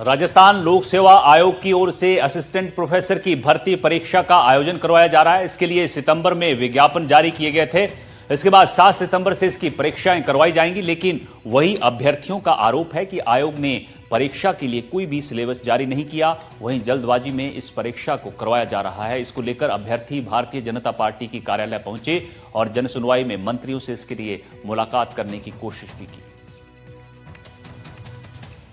राजस्थान लोक सेवा आयोग की ओर से असिस्टेंट प्रोफेसर की भर्ती परीक्षा का आयोजन करवाया जा रहा है। इसके लिए सितंबर में विज्ञापन जारी किए गए थे। इसके बाद 7 सितंबर से इसकी परीक्षाएं करवाई जाएंगी, लेकिन वही अभ्यर्थियों का आरोप है कि आयोग ने परीक्षा के लिए कोई भी सिलेबस जारी नहीं किया। वहीं जल्दबाजी में इस परीक्षा को करवाया जा रहा है। इसको लेकर अभ्यर्थी भारतीय जनता पार्टी की कार्यालय पहुंचे और जनसुनवाई में मंत्रियों से इसके लिए मुलाकात करने की कोशिश भी की।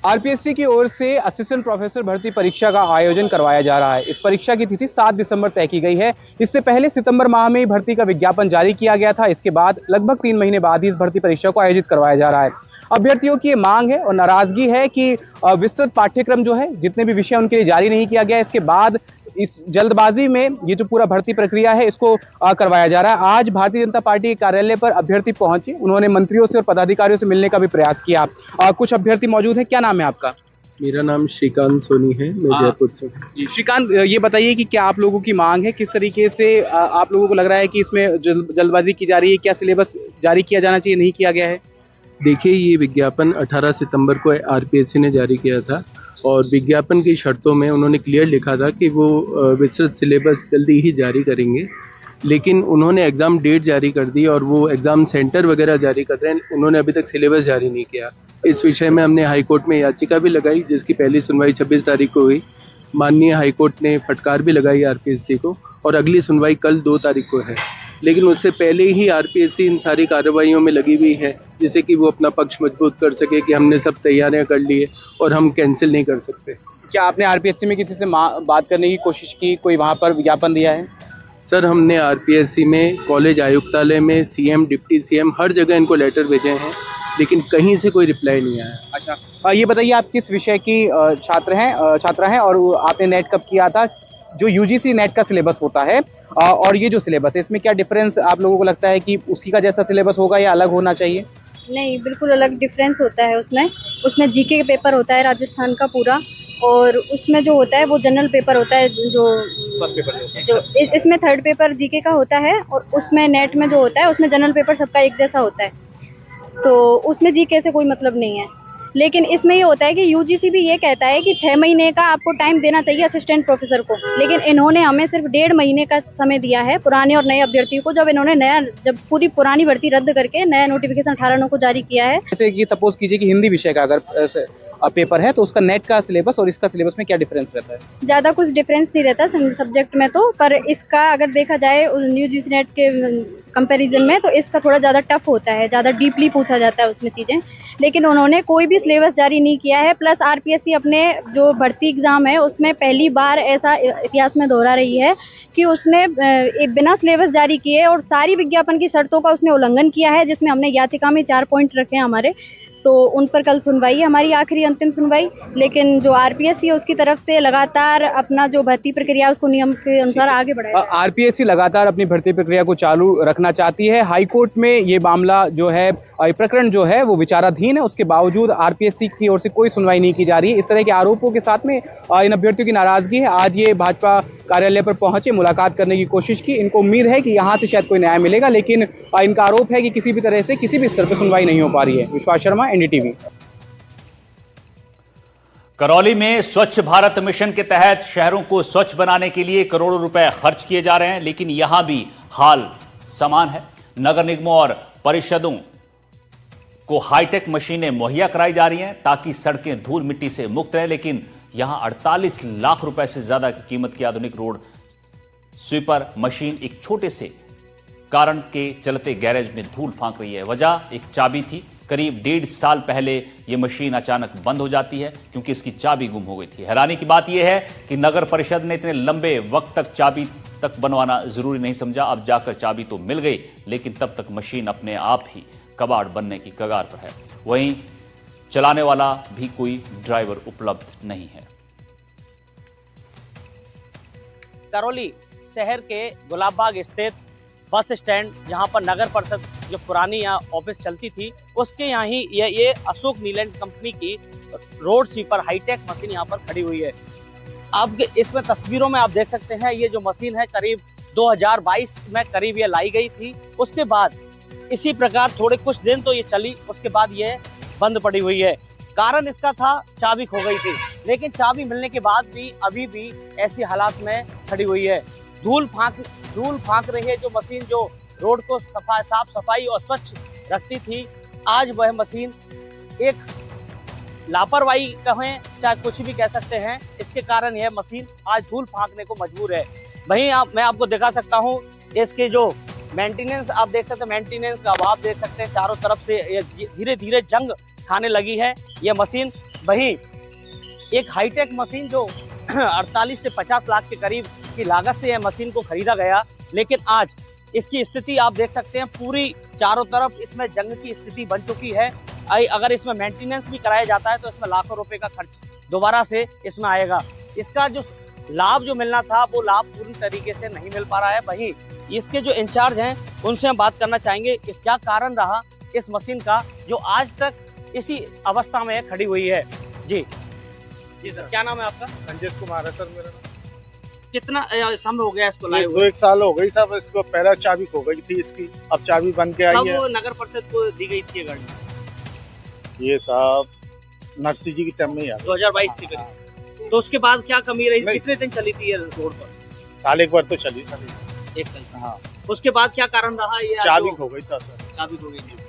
आरपीएससी की ओर से असिस्टेंट प्रोफेसर भर्ती परीक्षा का आयोजन करवाया जा रहा है। इस परीक्षा की तिथि 7 दिसंबर तय की गई है। इससे पहले सितंबर माह में ही भर्ती का विज्ञापन जारी किया गया था। इसके बाद लगभग 3 महीने बाद ही इस भर्ती परीक्षा को आयोजित करवाया जा रहा है। अभ्यर्थियों की मांग है और नाराजगी है कि विस्तृत पाठ्यक्रम जो है, जितने भी विषय उनके लिए जारी नहीं किया गया। इसके बाद इस जल्दबाजी में ये जो पूरा भर्ती प्रक्रिया है इसको करवाया जा रहा है। आज भारतीय जनता पार्टी के कार्यालय पर अभ्यर्थी पहुंचे। उन्होंने मंत्रियों से और पदाधिकारियों से मिलने का भी प्रयास किया। कुछ अभ्यर्थी मौजूद हैं। क्या नाम है आपका? मेरा नाम श्रीकांत सोनी है, मैं जयपुर से। श्रीकांत, ये बताइए कि क्या आप लोगों की मांग है, किस तरीके से आप लोगों को लग रहा है कि इसमें जल्दबाजी की जा रही है? क्या सिलेबस जारी किया जाना चाहिए, नहीं किया गया है? देखिए, ये विज्ञापन 18 सितंबर को आरपीएससी ने जारी किया था और विज्ञापन की शर्तों में उन्होंने क्लियर लिखा था कि वो विस्तृत सिलेबस जल्दी ही जारी करेंगे, लेकिन उन्होंने एग्ज़ाम डेट जारी कर दी और वो एग्ज़ाम सेंटर वगैरह जारी कर रहे हैं। उन्होंने अभी तक सिलेबस जारी नहीं किया। इस विषय में हमने हाई कोर्ट में याचिका भी लगाई, जिसकी पहली सुनवाई 26 तारीख को हुई। माननीय हाई कोर्ट ने फटकार भी लगाई आरपीएससी को और अगली सुनवाई कल 2 तारीख को है। लेकिन उससे पहले ही आरपीएससी इन सारी कार्रवाइयों में लगी हुई है, जिससे कि वो अपना पक्ष मजबूत कर सके कि हमने सब तैयारियां कर ली है और हम कैंसिल नहीं कर सकते। क्या आपने आरपीएससी में किसी से बात करने की कोशिश की? कोई वहाँ पर विज्ञापन दिया है? सर, हमने आरपीएससी में, कॉलेज आयुक्तालय में, सीएम, डिप्टी सीएम, हर जगह इनको लेटर भेजे हैं, लेकिन कहीं से कोई रिप्लाई नहीं आया। अच्छा, ये बताइए आप किस विषय की छात्रा हैं और आपने नेट कब किया था? जो यूजीसी नेट का सिलेबस होता है और ये जो सिलेबस है, इसमें क्या डिफरेंस आप लोगों को लगता है कि उसी का जैसा सिलेबस होगा या अलग होना चाहिए? नहीं, बिल्कुल अलग डिफरेंस होता है। उसमें जीके का पेपर होता है राजस्थान का पूरा, और उसमें जो होता है वो जनरल पेपर होता है। जो फर्स्ट पेपर जो इसमें थर्ड पेपर जीके का होता है और उसमें नेट में जो होता है उसमें जनरल पेपर सबका एक जैसा होता है, तो उसमें जीके से कोई मतलब नहीं है। लेकिन इसमें ये होता है कि यूजीसी भी ये कहता है कि 6 महीने का आपको टाइम देना चाहिए असिस्टेंट प्रोफेसर को, लेकिन इन्होंने हमें सिर्फ 1.5 महीने का समय दिया है पुराने और नए अभ्यर्थियों को। जब पूरी पुरानी भर्ती रद्द करके नया नोटिफिकेशन 18/9 को जारी किया है। जैसे कि सपोज कीजिए कि हिंदी विषय का अगर पेपर है, तो उसका नेट का सिलेबस और इसका सिलेबस में क्या डिफरेंस रहता है? ज़्यादा कुछ डिफरेंस नहीं रहता सब्जेक्ट में तो, पर इसका अगर देखा जाए यूजीसी नेट के कंपैरिजन में तो इसका थोड़ा ज़्यादा टफ होता है, ज़्यादा डीपली पूछा जाता है उसमें चीज़ें। लेकिन उन्होंने कोई भी सिलेबस जारी नहीं किया है। प्लस आरपीएससी अपने जो भर्ती एग्जाम है उसमें पहली बार ऐसा इतिहास में दोहरा रही है कि उसने बिना सिलेबस जारी किए और सारी विज्ञापन की शर्तों का उसने उल्लंघन किया है, जिसमें हमने याचिका में 4 पॉइंट रखे हैं हमारे, तो उन पर कल सुनवाई है, हमारी आखिरी अंतिम सुनवाई। लेकिन जो आरपीएससी है उसकी तरफ से लगातार अपना जो भर्ती प्रक्रिया उसको नियम के अनुसार आगे बढ़ाया। आरपीएससी लगातार अपनी भर्ती प्रक्रिया को चालू रखना चाहती है। हाईकोर्ट में ये मामला जो है, प्रकरण जो है वो विचाराधीन है। उसके बावजूद आरपीएससी की ओर से कोई सुनवाई नहीं की जा रही है। इस तरह के आरोपों के साथ में इन अभ्यर्थियों की नाराजगी है। आज ये भाजपा कार्यालय पर पहुंचे, मुलाकात करने की कोशिश की। इनको उम्मीद है कि यहाँ से शायद कोई न्याय मिलेगा, लेकिन इनका आरोप है कि किसी भी तरह से किसी भी स्तर पर सुनवाई नहीं हो पा रही है। विश्वास शर्मा, एनडीटीवी। करौली में स्वच्छ भारत मिशन के तहत शहरों को स्वच्छ बनाने के लिए करोड़ों रुपए खर्च किए जा रहे हैं, लेकिन यहां भी हाल समान है। नगर निगमों और परिषदों को हाईटेक मशीनें मुहैया कराई जा रही हैं ताकि सड़कें धूल मिट्टी से मुक्त रहे, लेकिन यहां 48 लाख रुपए से ज्यादा की कीमत की आधुनिक रोड स्वीपर मशीन एक छोटे से कारण के चलते गैरेज में धूल फांक रही है। वजह एक चाबी थी। करीब 1.5 साल पहले यह मशीन अचानक बंद हो जाती है क्योंकि इसकी चाबी गुम हो गई थी। हैरानी की बात यह है कि नगर परिषद ने इतने लंबे वक्त तक चाबी तक बनवाना जरूरी नहीं समझा। अब जाकर चाबी तो मिल गई, लेकिन तब तक मशीन अपने आप ही कबाड़ बनने की कगार पर है। वहीं चलाने वाला भी कोई ड्राइवर उपलब्ध नहीं है। करौली शहर के गुलाबबाग स्थित बस स्टैंड, जहां पर नगर परिषद जो पुरानी यहाँ ऑफिस चलती थी उसके यहाँ ही ये अशोक नीलैंड कंपनी की रोड स्वीपर हाईटेक मशीन यहाँ पर खड़ी हुई है। अब इसमें तस्वीरों में आप देख सकते हैं, ये जो मशीन है करीब 2022 में करीब ये लाई गई थी। उसके बाद इसी प्रकार थोड़े कुछ दिन तो ये चली, उसके बाद ये बंद पड़ी हुई है। कारण इसका था चाबी खो गई थी, लेकिन चाबी मिलने के बाद भी अभी भी ऐसी हालात में खड़ी हुई है। धूल फांक रही है जो मशीन, जो रोड को साफ सफाई और स्वच्छ रखती थी। आज वह मशीन एक लापरवाही कहें चाहे कुछ भी कह सकते हैं, इसके कारण यह मशीन आज धूल फांकने को मजबूर है। वहीं मैं आपको दिखा सकता हूं इसके जो मेंटेनेंस आप देख सकते हैं, मेंटेनेंस का अभाव देख सकते हैं। चारों तरफ से ये धीरे धीरे जंग खाने लगी है ये मशीन। वहीं एक हाईटेक मशीन जो 48 से 50 लाख के करीब की लागत से यह मशीन को खरीदा गया, लेकिन आज इसकी स्थिति आप देख सकते हैं, पूरी चारों तरफ इसमें जंग की स्थिति बन चुकी है। अगर इसमें मेंटेनेंस भी कराया जाता है तो इसमें लाखों रुपए का खर्च दोबारा से इसमें आएगा। इसका जो लाभ जो मिलना था वो लाभ पूरी तरीके से नहीं मिल पा रहा है। वहीं इसके जो इंचार्ज हैं उनसे हम बात करना चाहेंगे कि क्या कारण रहा इस मशीन का जो आज तक इसी अवस्था में खड़ी हुई है। जी सर, क्या नाम है आपका? संजय कुमार है सर मेरा। कितना समय हो गया इसको लाए हुए? 2-1 साल हो गई साहब इसको। पहला चाबी खो गई थी इसकी, अब चाबी बन के आई है। कब नगर परिषद को दी गई थी ये गाड़ी? ये साहब नरसिंह जी की टाइम में ही 2022 के करीब। तो उसके बाद क्या कमी रही? कितने दिन चली थी ये रोड पर? साल एक बार तो चली सर। 1 साल। हाँ, उसके बाद क्या कारण रहा? ये चाबी खो गई था सर। चाबी खो गई थी।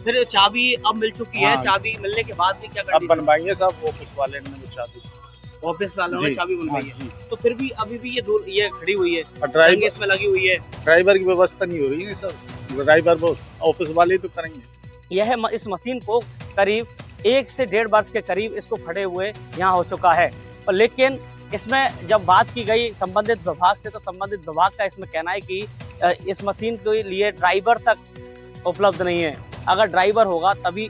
फिर चाबी अब मिल चुकी है, हाँ। चाबी मिलने के बाद भी क्या अब करनी? बनवाई है साहब ऑफिस वाले ने वो चाबी से। ऑफिस वालों ने जी, चाबी बनवाई हाँ, है। जी। तो फिर भी अभी भी ये खड़ी हुई है, और जंग इसमें लगी हुई है। ड्राइवर की व्यवस्था नहीं हो रही है सर। ड्राइवर वो ऑफिस वाले ही तो करेंगे। यह इस मशीन को करीब 1 से 1.5 वर्ष के करीब इसको खड़े हुए यहाँ हो चुका है। और लेकिन इसमें जब बात की गई संबंधित विभाग से, तो संबंधित विभाग का इसमें कहना है कि इस मशीन के लिए ड्राइवर तक उपलब्ध नहीं है। अगर ड्राइवर होगा तभी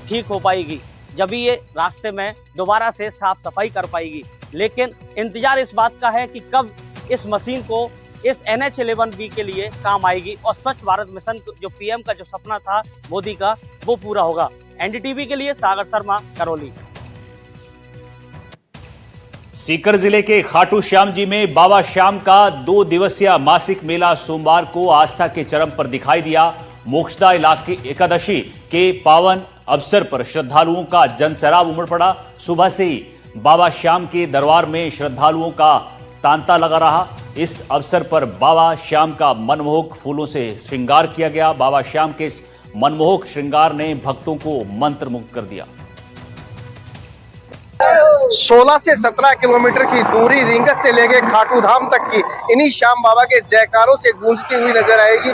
ठीक हो पाएगी, जब ये रास्ते में दोबारा से साफ सफाई कर पाएगी। लेकिन इंतजार इस बात का है कि कब इस मशीन को इस NH11B के लिए काम आएगी और स्वच्छ भारत मिशन जो PM का जो सपना था मोदी का, वो पूरा होगा। NDTV के लिए सागर शर्मा, करौली। सीकर जिले के खाटू श्याम जी में बाबा श्याम का 2 दिवसीय मासिक मेला सोमवार को आस्था के चरम पर दिखाई दिया। मोक्षदा इलाके एकादशी के पावन अवसर पर श्रद्धालुओं का जनसैलाब उमड़ पड़ा। सुबह से ही बाबा श्याम के दरबार में श्रद्धालुओं का तांता लगा रहा। इस अवसर पर बाबा श्याम का मनमोहक फूलों से श्रृंगार किया गया। बाबा श्याम के इस मनमोहक श्रृंगार ने भक्तों को मंत्रमुग्ध कर दिया। 16 से 17 किलोमीटर की दूरी रिंगस से लेके खाटू धाम तक की इन्हीं श्याम बाबा के जयकारों से गूंजती हुई नजर आएगी।